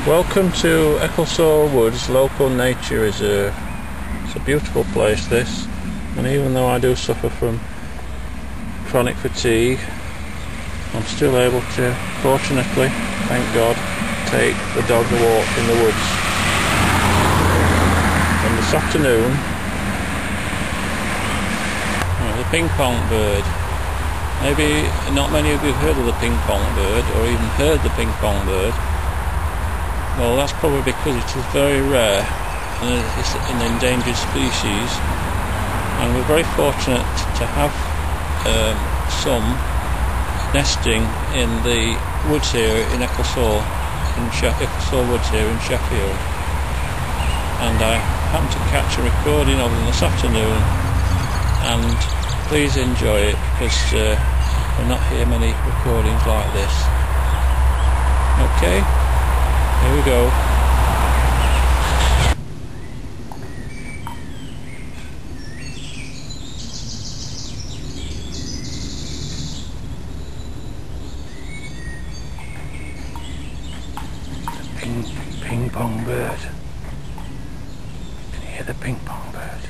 Welcome to ECCLESALL Woods Local Nature Reserve. It's a beautiful place, this, and even though I do suffer from chronic fatigue, I'm still able to, fortunately, thank God, take the dog a walk in the woods. And this afternoon, the ping pong bird. Maybe not many of you have heard of the ping pong bird, or even heard the ping pong bird. Well, that's probably because it is very rare and it's an endangered species, and we're very fortunate to have some nesting in the woods here in ECCLESALL, ECCLESALL Woods here in Sheffield. And I happened to catch a recording of them this afternoon, and please enjoy it because we'll not hear many recordings like this. Okay? Here we go. Ping pong bird. Can you hear the ping pong bird?